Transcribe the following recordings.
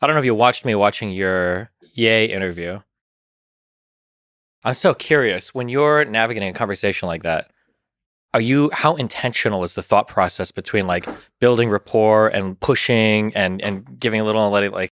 I don't know if you watched me watching your Yay interview. I'm so curious when you're navigating a conversation like that. How intentional is the thought process between like building rapport and pushing and giving a little and letting like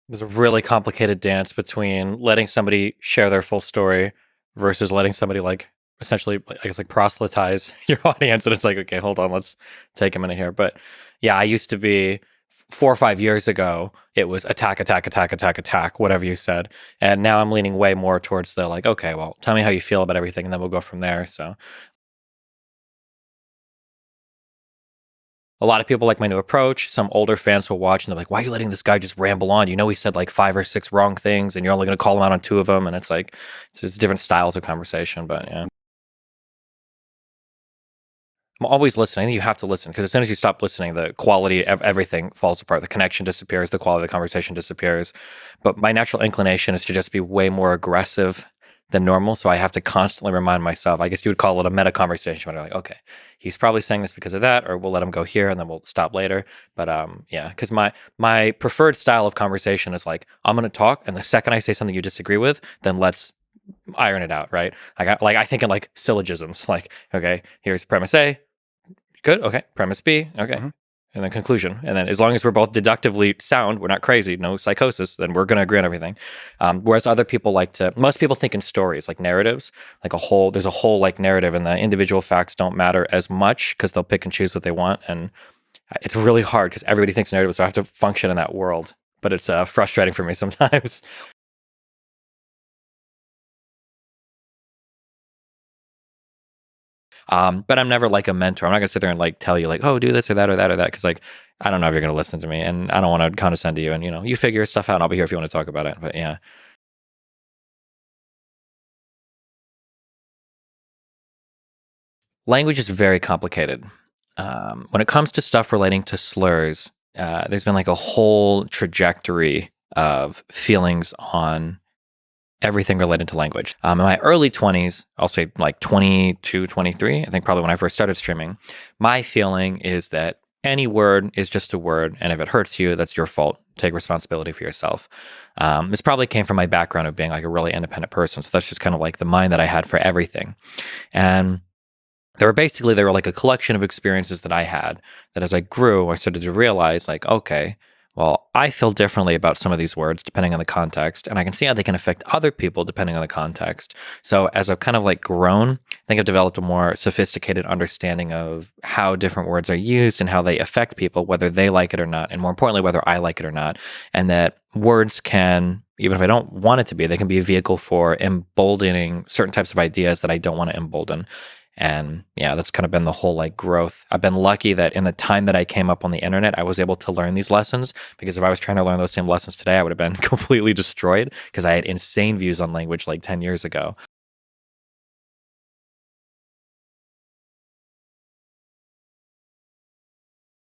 there's a really complicated dance between letting somebody share their full story versus letting somebody like essentially I guess like proselytize your audience and it's like okay hold on let's take a minute here but yeah I used to be 4 or 5 years ago it was attack attack attack attack attack whatever you said and now I'm leaning way more towards the like okay well tell me how you feel about everything and then we'll go from there so a lot of people like my new approach. Some older fans will watch and they're like, why are you letting this guy just ramble on? You know, he said like 5 or 6 wrong things and you're only going to call him out on 2 of them. And it's like, it's just different styles of conversation. But yeah, I'm always listening. I think you have to listen because as soon as you stop listening, the quality of everything falls apart. The connection disappears, the quality of the conversation disappears. But my natural inclination is to just be way more aggressive than normal. So I have to constantly remind myself. I guess you would call it a meta conversation where I'm like, okay, he's probably saying this because of that, or we'll let him go here and then we'll stop later. But yeah, because my preferred style of conversation is like, I'm gonna talk, and the second I say something you disagree with, then let's iron it out, right? I think in like syllogisms, like, okay, here's premise A, good, okay, premise B, okay. And then conclusion. And then as long as we're both deductively sound, we're not crazy, no psychosis, then we're going to agree on everything. Whereas other people most people think in stories, like narratives, like there's a whole like narrative and the individual facts don't matter as much because they'll pick and choose what they want. And it's really hard because everybody thinks narrative, so I have to function in that world. But it's frustrating for me sometimes. But I'm never like a mentor. I'm not gonna sit there and like tell you like, oh, do this or that or that or that, because like I don't know if you're gonna listen to me, and I don't want to condescend to you. And you figure stuff out. And I'll be here if you want to talk about it. But yeah, language is very complicated. When it comes to stuff relating to slurs, there's been like a whole trajectory of feelings on everything related to language. In my early 20s, I'll say like 22, 23, I think probably when I first started streaming, my feeling is that any word is just a word. And if it hurts you, that's your fault. Take responsibility for yourself. This probably came from my background of being like a really independent person. So that's just kind of like the mind that I had for everything. And they were like a collection of experiences that I had that as I grew, I started to realize like, okay, well, I feel differently about some of these words depending on the context, and I can see how they can affect other people depending on the context. So as I've kind of like grown, I think I've developed a more sophisticated understanding of how different words are used and how they affect people, whether they like it or not, and more importantly, whether I like it or not. And that words can, even if I don't want it to be, they can be a vehicle for emboldening certain types of ideas that I don't want to embolden. And yeah, that's kind of been the whole like growth. I've been lucky that in the time that I came up on the internet, I was able to learn these lessons, because if I was trying to learn those same lessons today, I would have been completely destroyed because I had insane views on language like 10 years ago.